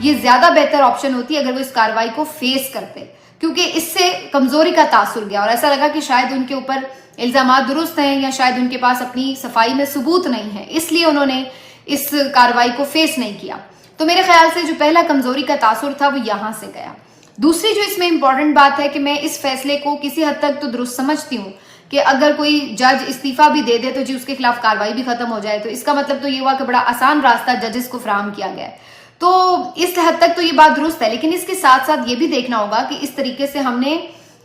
یہ زیادہ بہتر آپشن ہوتی اگر وہ اس کارروائی کو فیس کرتے، کیونکہ اس سے کمزوری کا تاثر گیا اور ایسا لگا کہ شاید ان کے اوپر الزامات درست ہیں یا شاید ان کے پاس اپنی صفائی میں ثبوت نہیں ہے، اس لیے انہوں نے اس کارروائی کو فیس نہیں کیا۔ تو میرے خیال سے جو پہلا کمزوری کا تاثر تھا وہ یہاں سے گیا۔ دوسری جو اس میں امپورٹنٹ بات ہے کہ میں اس فیصلے کو کسی حد تک تو درست سمجھتی ہوں کہ اگر کوئی جج استعفیٰ بھی دے دے تو جی اس کے خلاف کارروائی بھی ختم ہو جائے، تو اس کا مطلب تو یہ ہوا کہ بڑا آسان راستہ ججز کو فراہم کیا گیا ہے۔ تو اس حد تک تو یہ بات درست ہے، لیکن اس کے ساتھ ساتھ یہ بھی دیکھنا ہوگا کہ اس طریقے سے ہم نے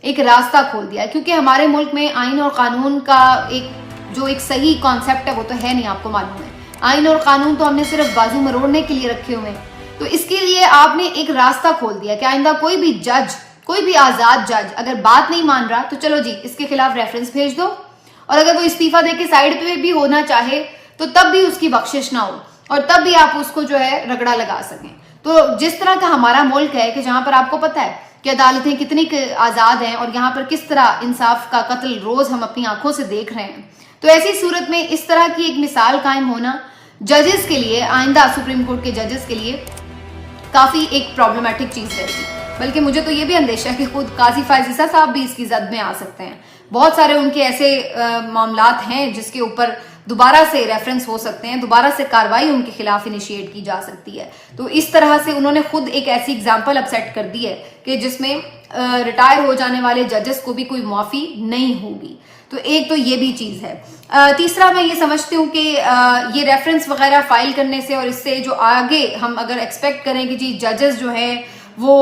ایک راستہ کھول دیا ہے، کیونکہ ہمارے ملک میں آئین اور قانون کا ایک صحیح کانسیپٹ ہے وہ تو ہے نہیں، آپ کو معلوم ہے۔ آئین اور قانون تو ہم نے صرف بازو مروڑنے کے لیے رکھے ہوئے ہیں، تو اس کے لیے آپ نے ایک راستہ کھول دیا کہ آئندہ کوئی بھی جج، کوئی بھی آزاد جج اگر بات نہیں مان رہا تو چلو جی اس کے خلاف ریفرنس بھیج دو، اور اگر وہ استعفیٰ دے کے سائیڈ پہ بھی ہونا چاہے تو تب بھی اس کی بخشش نہ ہو اور تب بھی آپ اس کو جو ہے رگڑا لگا سکیں۔ تو جس طرح کا ہمارا ملک ہے کہ جہاں پر آپ کو پتہ ہے کہ عدالتیں کتنی آزاد ہیں اور یہاں پر کس طرح انصاف کا قتل روز ہم اپنی آنکھوں سے دیکھ رہے ہیں، تو ایسی صورت میں اس طرح کی ایک مثال قائم ہونا ججز کے لیے، آئندہ سپریم کورٹ کے ججز کے لیے کافی ایک پرابلمٹک چیز رہے گی۔ بلکہ مجھے تو یہ بھی اندیشہ ہے کہ خود قاضی فائز عیسیٰ صاحب بھی اس کی زد میں آ سکتے ہیں۔ بہت سارے ان کے ایسے معاملات ہیں جس کے اوپر دوبارہ سے ریفرنس ہو سکتے ہیں، دوبارہ سے کارروائی ان کے خلاف انیشیٹ کی جا سکتی ہے۔ تو اس طرح سے انہوں نے خود ایک ایسی اگزامپل اب سیٹ کر دی ہے کہ جس میں ریٹائر ہو جانے والے ججز کو بھی کوئی معافی نہیں ہوگی۔ تو ایک تو یہ بھی چیز ہے۔ تیسرا میں یہ سمجھتی ہوں کہ یہ ریفرنس وغیرہ فائل کرنے سے اور اس سے جو آگے ہم اگر ایکسپیکٹ کریں کہ جی ججز جو ہیں وہ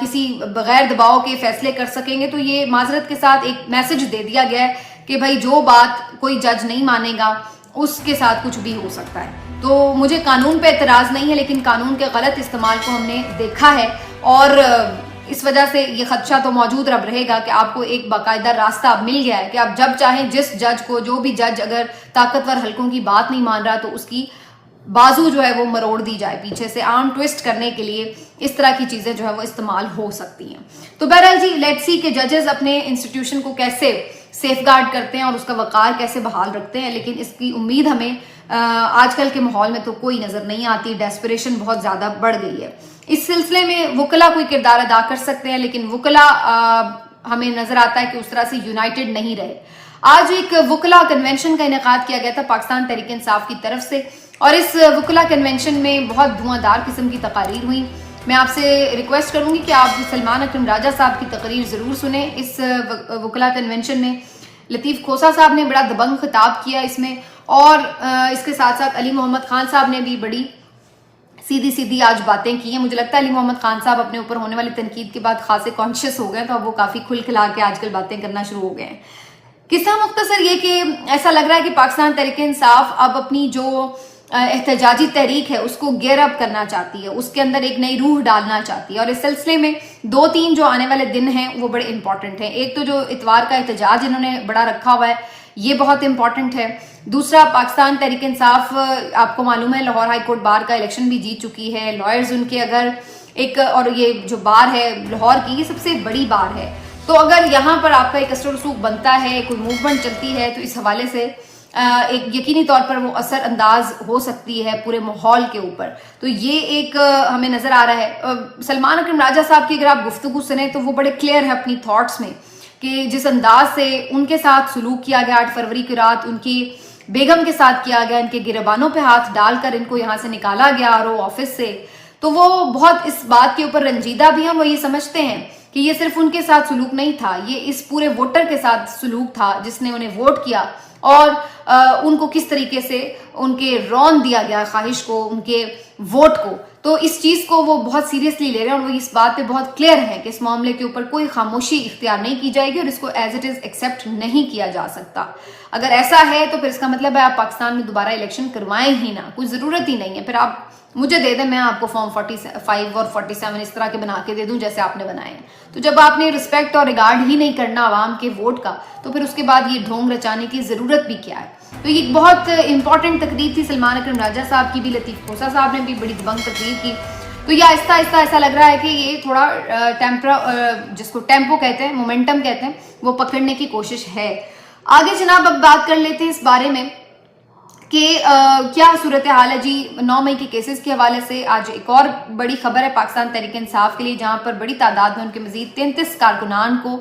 کسی بغیر دباؤ کے فیصلے کر سکیں گے، تو یہ معذرت کے ساتھ ایک میسج دے دیا گیا ہے کہ بھائی جو بات کوئی جج نہیں مانے گا اس کے ساتھ کچھ بھی ہو سکتا ہے۔ تو مجھے قانون پہ اعتراض نہیں ہے، لیکن قانون کے غلط استعمال کو ہم نے دیکھا ہے اور اس وجہ سے یہ خدشہ تو موجود اب رہے گا کہ آپ کو ایک باقاعدہ راستہ اب مل گیا ہے کہ آپ جب چاہیں جس جج کو، جو بھی جج اگر طاقتور حلقوں کی بات نہیں مان رہا تو اس کی بازو جو ہے وہ مروڑ دی جائے پیچھے سے، آرم ٹویسٹ کرنے کے لیے اس طرح کی چیزیں جو ہے وہ استعمال ہو سکتی ہیں۔ تو بہرحال جی لیٹس سی کہ ججز اپنے انسٹیٹیوشن کو کیسے سیف گارڈ کرتے ہیں اور اس کا وقار کیسے بحال رکھتے ہیں، لیکن اس کی امید ہمیں آج کل کے ماحول میں تو کوئی نظر نہیں آتی، ڈیسپریشن بہت زیادہ بڑھ گئی ہے۔ اس سلسلے میں وکلا کوئی کردار ادا کر سکتے ہیں، لیکن وکلا ہمیں نظر آتا ہے کہ اس طرح سے یونائٹڈ نہیں رہے۔ آج ایک وکلا کنونشن کا انعقاد کیا گیا تھا پاکستان تحریک انصاف کی طرف سے، اور اس وکلا کنونشن میں بہت دھواں دار قسم کی تقاریر ہوئی۔ میں آپ سے ریکویسٹ کروں گی کہ آپ سلمان اکرم راجہ صاحب کی تقریر ضرور سنیں۔ اس وکلا کنونشن میں لطیف کھوسا صاحب نے بڑا دبنگ خطاب کیا اس میں، اور اس کے ساتھ ساتھ علی محمد خان صاحب نے بھی بڑی سیدھی سیدھی آج باتیں کی ہیں۔ مجھے لگتا ہے علی محمد خان صاحب اپنے اوپر ہونے والی تنقید کے بعد خاصے کانشیس ہو گئے، تو اب وہ کافی کھل کھلا کے آج کل باتیں کرنا شروع ہو گئے ہیں۔ قصہ مختصر یہ کہ ایسا لگ رہا ہے کہ پاکستان تحریک انصاف اب اپنی جو احتجاجی تحریک ہے اس کو گیئر اپ کرنا چاہتی ہے، اس کے اندر ایک نئی روح ڈالنا چاہتی ہے، اور اس سلسلے میں 2-3 جو آنے والے دن ہیں وہ بڑے امپورٹنٹ ہیں۔ ایک تو جو اتوار کا احتجاج انہوں نے بڑا رکھا ہوا ہے یہ بہت امپورٹنٹ ہے۔ دوسرا پاکستان تحریک انصاف آپ کو معلوم ہے لاہور ہائی کورٹ بار کا الیکشن بھی جیت چکی ہے، لائرز ان کے اگر ایک، اور یہ جو بار ہے لاہور کی یہ سب سے بڑی بار ہے، تو اگر یہاں پر آپ کا ایک اثر و رسوخ بنتا ہے، کوئی موومنٹ چلتی ہے، تو اس حوالے سے ایک یقینی طور پر وہ اثر انداز ہو سکتی ہے پورے ماحول کے اوپر۔ تو یہ ایک ہمیں نظر آ رہا ہے۔ سلمان اکرم راجہ صاحب کی اگر آپ گفتگو سنیں تو وہ بڑے کلیئر ہے اپنی تھاٹس میں کہ جس انداز سے ان کے ساتھ سلوک کیا گیا 8 فروری کی رات، ان کی بیگم کے ساتھ کیا گیا، ان کے گریبانوں پہ ہاتھ ڈال کر ان کو یہاں سے نکالا گیا RO آفس سے، تو وہ بہت اس بات کے اوپر رنجیدہ بھی ہیں۔ وہ یہ سمجھتے ہیں کہ یہ صرف ان کے ساتھ سلوک نہیں تھا، یہ اس پورے ووٹر کے ساتھ سلوک تھا جس نے انہیں ووٹ کیا، اور ان کو کس طریقے سے ان کے رون دیا گیا خواہش کو، ان کے ووٹ کو۔ تو اس چیز کو وہ بہت سیریسلی لے رہے ہیں، اور وہ اس بات پہ بہت کلیئر ہے کہ اس معاملے کے اوپر کوئی خاموشی اختیار نہیں کی جائے گی، اور اس کو ایز اٹ از ایکسیپٹ نہیں کیا جا سکتا۔ اگر ایسا ہے تو پھر اس کا مطلب ہے آپ پاکستان میں دوبارہ الیکشن کروائیں ہی نہ، کوئی ضرورت ہی نہیں ہے۔ پھر آپ مجھے دے دیں، میں آپ کو فارم 45 اور 47 اس طرح کے بنا کے دے دوں جیسے آپ نے بنائے ہیں۔ تو جب آپ نے رسپیکٹ اور ریگارڈ ہی نہیں کرنا عوام کے ووٹ کا، تو پھر اس کے بعد یہ ڈھونگ رچانے کی ضرورت بھی کیا ہے؟ تو یہ بہت امپورٹنٹ تقریر تھی سلمان اکرم راجہ صاحب کی بھی، لطیف کھوسا صاحب نے بھی بڑی دبنگ تقریر کی۔ تو یہ آہستہ آہستہ ایسا لگ رہا ہے کہ یہ تھوڑا جس کو ٹیمپو کہتے ہیں، مومنٹم کہتے ہیں، وہ پکڑنے کی کوشش ہے۔ آگے جناب اب بات کر لیتے ہیں اس بارے میں کہ کیا صورتحال ہے جی 9 مئی کے کیسز کے حوالے سے. آج ایک اور بڑی خبر ہے پاکستان تحریک انصاف کے لیے، جہاں پر بڑی تعداد میں ان کے مزید 33 کارکنان کو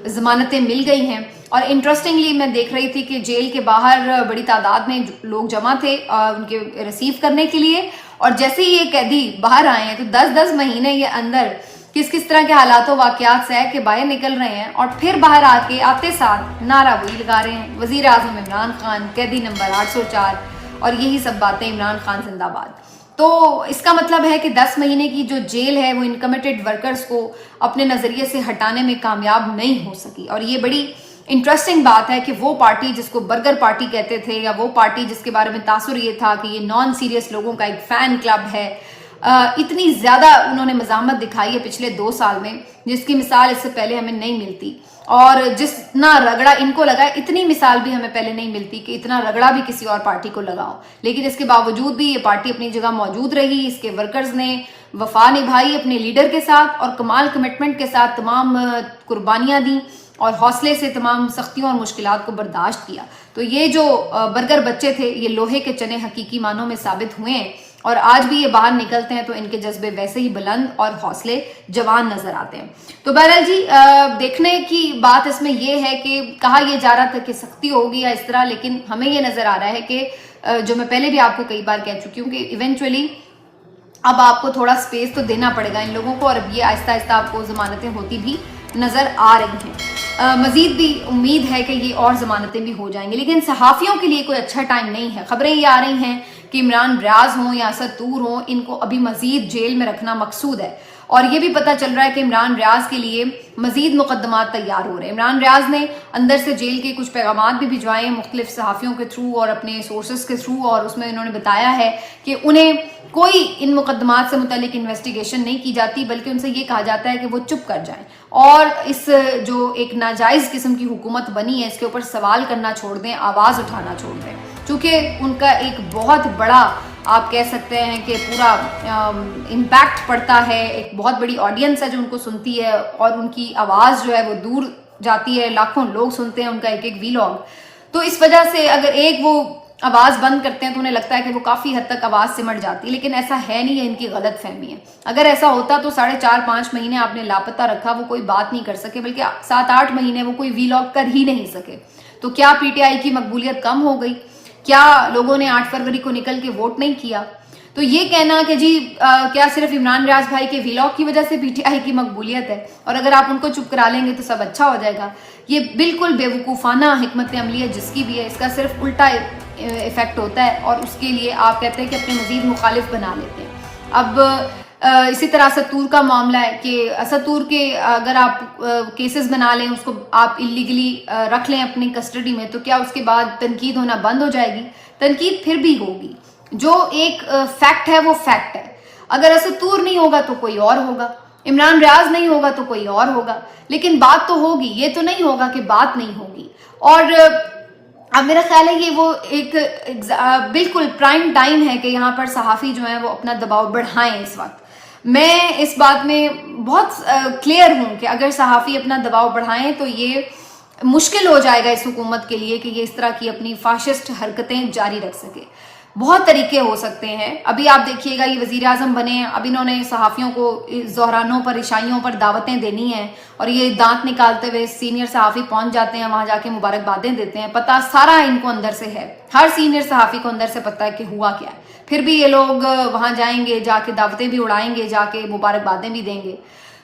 ضمانتیں مل گئی ہیں. اور انٹرسٹنگلی میں دیکھ رہی تھی کہ جیل کے باہر بڑی تعداد میں لوگ جمع تھے ان کے ریسیو کرنے کے لیے، اور جیسے ہی یہ قیدی باہر آئے ہیں تو 10 مہینے یہ اندر کس طرح کے حالات و واقعات سے کہ باہر نکل رہے ہیں، اور پھر باہر آتے ساتھ نعرہ وہی لگا رہے ہیں، وزیر اعظم عمران خان، قیدی نمبر 804، اور یہی سب باتیں، عمران خان زندہ باد. تو اس کا مطلب ہے کہ 10 مہینے کی جو جیل ہے وہ انکمیٹڈ ورکرز کو اپنے نظریے سے ہٹانے میں کامیاب نہیں ہو سکی. اور یہ بڑی انٹرسٹنگ بات ہے کہ وہ پارٹی جس کو برگر پارٹی کہتے تھے، یا وہ پارٹی جس کے بارے میں تاثر یہ تھا کہ یہ نان سیریس لوگوں کا ایک فین کلب ہے، اتنی زیادہ انہوں نے مزاحمت دکھائی ہے پچھلے 2 سال میں، جس کی مثال اس سے پہلے ہمیں نہیں ملتی. اور جتنا رگڑا ان کو لگا ہے اتنی مثال بھی ہمیں پہلے نہیں ملتی کہ اتنا رگڑا بھی کسی اور پارٹی کو لگاؤ. لیکن اس کے باوجود بھی یہ پارٹی اپنی جگہ موجود رہی، اس کے ورکرز نے وفا نبھائی اپنے لیڈر کے ساتھ، اور کمال کمٹمنٹ کے ساتھ تمام قربانیاں دیں، اور حوصلے سے تمام سختیوں اور مشکلات کو برداشت کیا. تو یہ جو برگر بچے تھے یہ لوہے کے چنے حقیقی معنوں میں ثابت ہوئے ہیں، اور آج بھی یہ باہر نکلتے ہیں تو ان کے جذبے ویسے ہی بلند اور حوصلے جوان نظر آتے ہیں. تو بہرحال جی دیکھنے کی بات اس میں یہ ہے کہ کہا یہ جا رہا تھا کہ سختی ہوگی یا اس طرح، لیکن ہمیں یہ نظر آ رہا ہے کہ جو میں پہلے بھی آپ کو کئی بار کہہ چکی ہوں کہ ایونچولی اب آپ کو تھوڑا سپیس تو دینا پڑے گا ان لوگوں کو، اور اب یہ آہستہ آہستہ آپ کو ضمانتیں ہوتی بھی نظر آ رہی ہیں. مزید بھی امید ہے کہ یہ اور ضمانتیں بھی ہو جائیں گی. لیکن صحافیوں کے لیے کوئی اچھا ٹائم نہیں ہے. خبریں یہ آ رہی ہیں کہ عمران ریاض ہوں یا اسد طور ہوں، ان کو ابھی مزید جیل میں رکھنا مقصود ہے. اور یہ بھی پتہ چل رہا ہے کہ عمران ریاض کے لیے مزید مقدمات تیار ہو رہے ہیں. عمران ریاض نے اندر سے جیل کے کچھ پیغامات بھی بھجوائے ہیں مختلف صحافیوں کے تھرو اور اپنے سورسز کے تھرو، اور اس میں انہوں نے بتایا ہے کہ انہیں کوئی ان مقدمات سے متعلق انویسٹیگیشن نہیں کی جاتی، بلکہ ان سے یہ کہا جاتا ہے کہ وہ چپ کر جائیں، اور اس جو ایک ناجائز قسم کی حکومت بنی ہے اس کے اوپر سوال کرنا چھوڑ دیں، آواز اٹھانا چھوڑ دیں. چونکہ ان کا ایک بہت بڑا آپ کہہ سکتے ہیں کہ پورا امپیکٹ پڑتا ہے، ایک بہت بڑی آڈینس ہے جو ان کو سنتی ہے، اور ان کی آواز جو ہے وہ دور جاتی ہے، لاکھوں لوگ سنتے ہیں ان کا ایک ویلاگ. تو اس وجہ سے اگر ایک وہ آواز بند کرتے ہیں تو انہیں لگتا ہے کہ وہ کافی حد تک آواز سمٹ جاتی ہے، لیکن ایسا ہے نہیں، ہے ان کی غلط فہمی ہے. اگر ایسا ہوتا تو 4.5-5 مہینے آپ نے لاپتہ رکھا، وہ کوئی بات نہیں کر سکے، بلکہ 7-8 مہینے وہ کوئی ویلاگ کر ہی نہیں سکے. تو کیا پی ٹی آئی کی مقبولیت کم ہو گئی؟ کیا لوگوں نے 8 فروری کو نکل کے ووٹ نہیں کیا؟ تو یہ کہنا کہ جی کیا صرف عمران ریاض بھائی کے ویلاگ کی وجہ سے پی ٹی آئی کی مقبولیت ہے، اور اگر آپ ان کو چپ کرا لیں گے تو سب اچھا ہو جائے گا، یہ بالکل بے وقوفانہ حکمت عملی ہے جس کی بھی ہے. اس کا صرف الٹا ایفیکٹ ہوتا ہے، اور اس کے لیے آپ کہتے ہیں کہ اپنے مزید مخالف بنا لیتے ہیں. اب اسی طرح اسد طور کا معاملہ ہے کہ اسد طور کے اگر آپ کیسز بنا لیں، اس کو آپ اللیگلی رکھ لیں اپنی کسٹڈی میں، تو کیا اس کے بعد تنقید ہونا بند ہو جائے گی؟ تنقید پھر بھی ہوگی. جو ایک فیکٹ ہے وہ فیکٹ ہے. اگر اسد طور نہیں ہوگا تو کوئی اور ہوگا، عمران ریاض نہیں ہوگا تو کوئی اور ہوگا، لیکن بات تو ہوگی. یہ تو نہیں ہوگا کہ بات نہیں ہوگی. اور اب میرا خیال ہے یہ وہ ایک بالکل پرائم ٹائم ہے کہ یہاں پر صحافی جو ہیں وہ اپنا دباؤ بڑھائیں. اس وقت میں اس بات میں بہت کلیئر ہوں کہ اگر صحافی اپنا دباؤ بڑھائیں تو یہ مشکل ہو جائے گا اس حکومت کے لیے کہ یہ اس طرح کی اپنی فاشسٹ حرکتیں جاری رکھ سکے. بہت طریقے ہو سکتے ہیں. ابھی آپ دیکھیے گا یہ وزیر اعظم بنے ہیں، اب انہوں نے صحافیوں کو زہرانوں پر، عشائیوں پر دعوتیں دینی ہیں، اور یہ دانت نکالتے ہوئے سینئر صحافی پہنچ جاتے ہیں وہاں جا کے مبارکبادیں دیتے ہیں. پتہ سارا ان کو اندر سے ہے، ہر سینئر صحافی کو اندر سے پتہ ہے کہ ہوا کیا ہے. پھر بھی یہ لوگ وہاں جائیں گے، جا کے دعوتیں بھی اڑائیں گے، جا کے مبارکبادیں بھی دیں گے.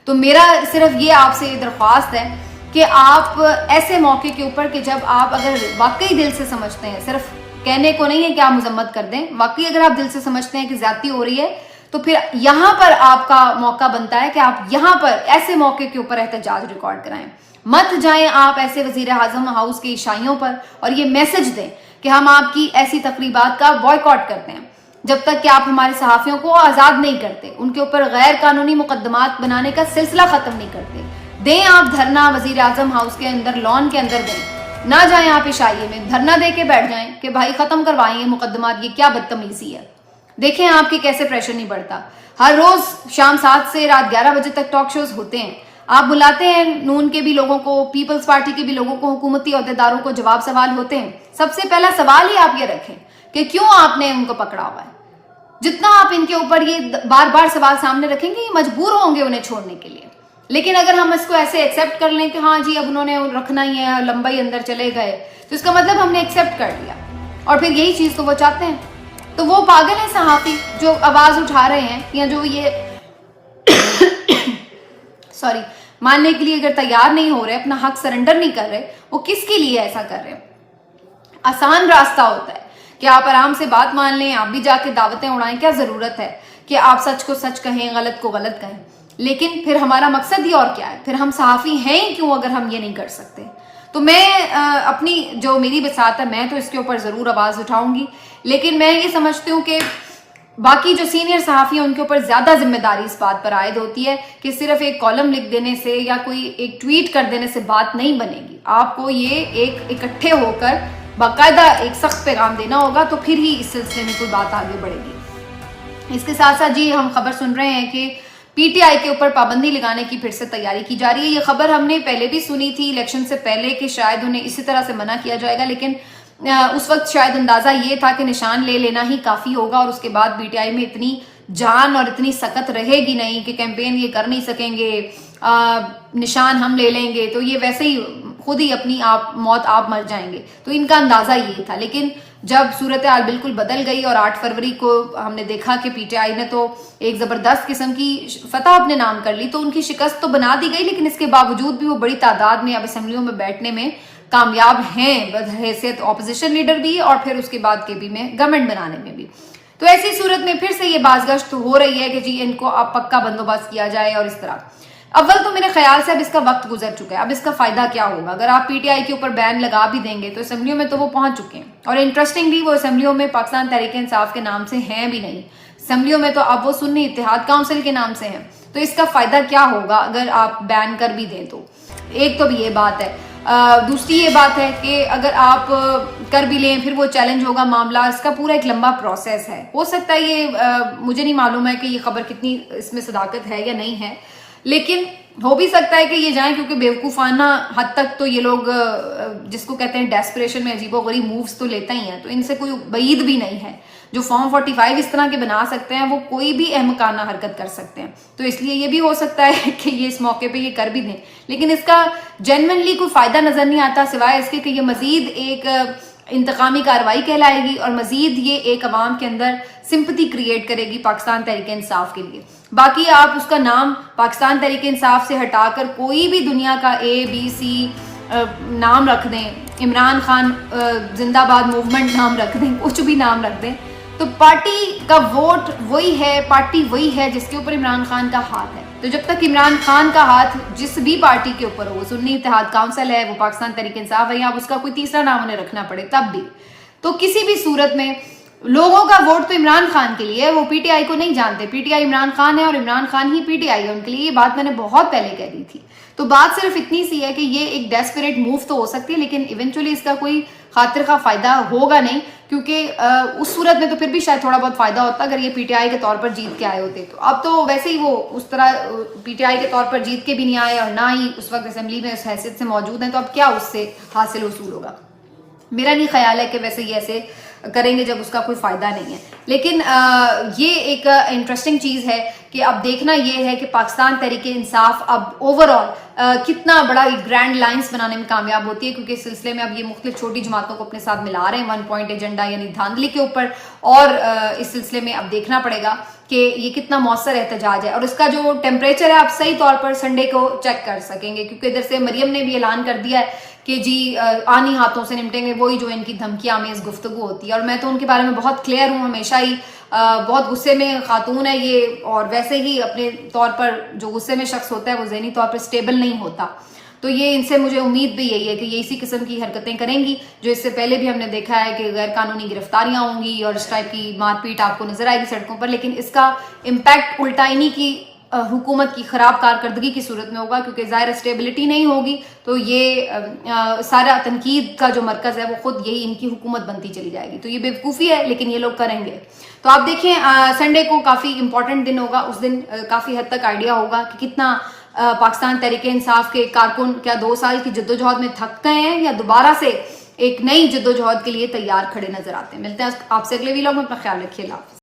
تو میرا صرف یہ آپ سے درخواست ہے کہ آپ ایسے موقع کے اوپر کہ جب آپ اگر واقعی دل سے سمجھتے ہیں، صرف کہنے کو نہیں ہے کہ آپ مذمت کر دیں، واقعی اگر آپ دل سے سمجھتے ہیں کہ زیادتی ہو رہی ہے، تو پھر یہاں پر آپ کا موقع بنتا ہے کہ آپ یہاں پر ایسے موقع کے اوپر احتجاج ریکارڈ کرائیں. مت جائیں آپ ایسے وزیر اعظم ہاؤس کے عشائیوں پر اور یہ میسج دیں کہ ہم آپ کی ایسی تقریبات کا بوائیکاٹ کرتے ہیں جب تک کہ آپ ہمارے صحافیوں کو آزاد نہیں کرتے، ان کے اوپر غیر قانونی مقدمات بنانے کا سلسلہ ختم نہیں کرتے. دیں آپ دھرنا وزیر اعظم ہاؤس کے اندر، لان کے اندر دیں. نہ جائیں آپ عشائیے میں، دھرنا دے کے بیٹھ جائیں کہ بھائی ختم کروائیں یہ مقدمات، یہ کیا بدتمیزی ہے. دیکھیں آپ کے کیسے پریشر نہیں بڑھتا. ہر روز شام 7 سے رات 11 بجے تک ٹاک شوز ہوتے ہیں. آپ بلاتے ہیں نون کے بھی لوگوں کو، پیپلز پارٹی کے بھی لوگوں کو، حکومتی عہدیداروں کو، جواب سوال ہوتے ہیں. سب سے پہلا سوال ہی آپ یہ رکھیں کہ کیوں آپ نے ان کو پکڑا ہوا ہے. جتنا آپ ان کے اوپر یہ بار بار سوال سامنے رکھیں گے یہ مجبور ہوں گے انہیں چھوڑنے کے لیے. لیکن اگر ہم اس کو ایسے ایکسیپٹ کر لیں کہ ہاں جی اب انہوں نے رکھنا ہی ہے, لمبا ہی اندر چلے گئے, تو اس کا مطلب ہم نے ایکسیپٹ کر لیا اور پھر یہی چیز تو وہ چاہتے ہیں. تو وہ پاگل ہیں صحافی جو آواز اٹھا رہے ہیں یا جو یہ ماننے کے لیے اگر تیار نہیں ہو رہے, اپنا حق سرنڈر نہیں کر رہے, وہ کس کے لیے ایسا کر رہے ہیں؟ آسان راستہ ہوتا ہے کہ آپ آرام سے بات مان لیں, آپ بھی جا کے دعوتیں اڑائیں. کیا ضرورت ہے کہ آپ سچ کو سچ کہیں, غلط کو غلط کہیں؟ لیکن پھر ہمارا مقصد ہی اور کیا ہے؟ پھر ہم صحافی ہیں ہی کیوں اگر ہم یہ نہیں کر سکتے؟ تو میں اپنی جو میری بساط ہے میں تو اس کے اوپر ضرور آواز اٹھاؤں گی, لیکن میں یہ سمجھتی ہوں کہ باقی جو سینئر صحافی ہیں ان کے اوپر زیادہ ذمہ داری اس بات پر عائد ہوتی ہے کہ صرف ایک کالم لکھ دینے سے یا کوئی ایک ٹویٹ کر دینے سے بات نہیں بنے گی. آپ کو یہ ایک اکٹھے ہو کر باقاعدہ ایک سخت پیغام دینا ہوگا, تو پھر ہی اس سلسلے میں کوئی بات آگے بڑھے گی. اس کے ساتھ ساتھ جی ہم خبر سن رہے ہیں کہ پی ٹی آئی کے اوپر پابندی لگانے کی پھر سے تیاری کی جا رہی ہے. یہ خبر ہم نے پہلے بھی سنی تھی الیکشن سے پہلے کہ شاید انہیں اسی طرح سے منع کیا جائے گا, لیکن اس وقت شاید اندازہ یہ تھا کہ نشان لے لینا ہی کافی ہوگا اور اس کے بعد پی ٹی آئی میں اتنی جان اور اتنی سکت رہے گی نہیں کہ کیمپین یہ کر نہیں سکیں گے, نشان ہم لے لیں گے تو یہ ویسے ہی خود ہی اپنی موت آپ مر جائیں گے. تو ان کا اندازہ یہ تھا. لیکن جب صورتحال بالکل بدل گئی اور 8 فروری کو ہم نے دیکھا کہ پی ٹی آئی نے تو ایک زبردست قسم کی فتح اپنے نام کر لی, تو ان کی شکست تو بنا دی گئی, لیکن اس کے باوجود بھی وہ بڑی تعداد میں اب اسمبلیوں میں بیٹھنے میں کامیاب ہیں, بحیثیت اپوزیشن لیڈر بھی اور پھر اس کے بعد کے بھی میں گورنمنٹ بنانے میں بھی. تو ایسی صورت میں پھر سے یہ بازگشت ہو رہی ہے کہ جی ان کو اب پکا بندوبست کیا جائے اور اس طرح. اول تو میرے خیال سے اب اس کا وقت گزر چکا ہے, اب اس کا فائدہ کیا ہوگا؟ اگر آپ پی ٹی آئی کے اوپر بین لگا بھی دیں گے تو اسمبلیوں میں تو وہ پہنچ چکے ہیں, اور انٹرسٹنگلی وہ اسمبلیوں میں پاکستان تحریک انصاف کے نام سے ہیں بھی نہیں. اسمبلیوں میں تو اب وہ سنی اتحاد کونسل کے نام سے ہیں. تو اس کا فائدہ کیا ہوگا اگر آپ بین کر بھی دیں؟ تو ایک تو بھی یہ بات ہے. دوسری یہ بات ہے کہ اگر آپ کر بھی لیں پھر وہ چیلنج ہوگا معاملہ, اس کا پورا ایک لمبا پروسیس ہے. ہو سکتا ہے یہ مجھے نہیں معلوم ہے کہ یہ خبر کتنی اس میں صداقت ہے یا نہیں ہے, لیکن ہو بھی سکتا ہے کہ یہ جائیں, کیونکہ بیوقوفانہ حد تک تو یہ لوگ جس کو کہتے ہیں ڈیسپریشن میں عجیب و غریب مووز تو لیتے ہی ہیں, تو ان سے کوئی بعید بھی نہیں ہے. جو فارم 45 اس طرح کے بنا سکتے ہیں وہ کوئی بھی احمقانہ حرکت کر سکتے ہیں. تو اس لیے یہ بھی ہو سکتا ہے کہ یہ اس موقع پہ یہ کر بھی دیں, لیکن اس کا جینوینلی کوئی فائدہ نظر نہیں آتا سوائے اس کے کہ یہ مزید ایک انتقامی کارروائی کہلائے گی اور مزید یہ ایک عوام کے اندر سمپتی کریٹ کرے گی پاکستان تحریک انصاف کے لیے. باقی آپ اس کا نام پاکستان تحریک انصاف سے ہٹا کر کوئی بھی دنیا کا ABC نام رکھ دیں, عمران خان زندہ باد موومنٹ نام رکھ دیں, کچھ بھی نام رکھ دیں, تو پارٹی کا ووٹ وہی ہے, پارٹی وہی ہے جس کے اوپر عمران خان کا ہاتھ ہے. تو جب تک عمران خان کا ہاتھ جس بھی پارٹی کے اوپر ہو, سنی اتحاد کونسل ہے, وہ پاکستان تحریک انصاف ہے, یا اب اس کا کوئی تیسرا نام انہیں رکھنا پڑے تب بھی, تو کسی بھی صورت میں لوگوں کا ووٹ تو عمران خان کے لیے ہے, وہ پی ٹی آئی کو نہیں جانتے. P T I Imran Khan ہے اور عمران خان ہی پی ٹی آئی ہے ان کے لیے. یہ بات میں نے بہت پہلے کہہ دی تھی. تو بات صرف اتنی سی ہے کہ یہ ایک ڈیسپریٹ موو تو ہو سکتی ہے, لیکن ایونچولی اس کا کوئی خاطر خواہ فائدہ ہوگا نہیں, کیونکہ اس صورت میں تو پھر بھی شاید تھوڑا بہت فائدہ ہوتا اگر یہ پی ٹی آئی کے طور پر جیت کے آئے ہوتے. تو اب تو ویسے ہی وہ اس طرح پی ٹی آئی کے طور پر جیت کے بھی نہیں آئے اور نہ ہی اس وقت اسمبلی میں اس حیثیت سے موجود ہیں, تو اب کیا اس سے حاصل وصول ہوگا؟ میرا نہیں خیال ہے کہ ویسے یہ ایسے کریں گے جب اس کا کوئی فائدہ نہیں ہے. لیکن یہ ایک انٹرسٹنگ چیز ہے کہ اب دیکھنا یہ ہے کہ پاکستان تحریک انصاف اب اوور آل کتنا بڑا ایک گرینڈ لائنس بنانے میں کامیاب ہوتی ہے, کیونکہ اس سلسلے میں اب یہ مختلف چھوٹی جماعتوں کو اپنے ساتھ ملا رہے ہیں 1 پوائنٹ ایجنڈا یعنی دھاندلی کے اوپر, اور اس سلسلے میں اب دیکھنا پڑے گا کہ یہ کتنا مؤثر احتجاج ہے. اور اس کا جو ٹیمپریچر ہے آپ صحیح طور پر سنڈے کو چیک کر سکیں گے, کیونکہ ادھر سے مریم نے بھی اعلان کر دیا ہے کہ جی آنی ہاتھوں سے نمٹیں گے, وہی جو ان کی دھمکی آمیز گفتگو ہوتی ہے. اور میں تو ان کے بارے میں بہت کلیئر ہوں, ہمیشہ ہی بہت غصے میں خاتون ہے یہ, اور ویسے ہی اپنے طور پر جو غصے میں شخص ہوتا ہے وہ ذہنی طور پر سٹیبل نہیں ہوتا. تو یہ ان سے مجھے امید بھی یہی ہے کہ یہ اسی قسم کی حرکتیں کریں گی جو اس سے پہلے بھی ہم نے دیکھا ہے کہ غیر قانونی گرفتاریاں ہوں گی اور اس ٹائپ کی مار پیٹ آپ کو نظر آئے گی سڑکوں پر, لیکن اس کا امپیکٹ الٹا انہی کی حکومت کی خراب کارکردگی کی صورت میں ہوگا, کیونکہ ظاہر اسٹیبلٹی نہیں ہوگی تو یہ سارا تنقید کا جو مرکز ہے وہ خود یہی ان کی حکومت بنتی چلی جائے گی. تو یہ بیوقوفی ہے لیکن یہ لوگ کریں گے. تو آپ دیکھیں سنڈے کو کافی امپورٹنٹ دن ہوگا, اس دن کافی حد تک آئیڈیا ہوگا کہ کتنا پاکستان تحریک انصاف کے کارکن کیا 2 سال کی جدوجہد میں تھک گئے ہیں یا دوبارہ سے ایک نئی جدوجہد کے لیے تیار کھڑے نظر آتے ہیں. ملتے ہیں آپ سے اگلے ویلاگ میں. اپنا خیال رکھیے. اللہ حافظ.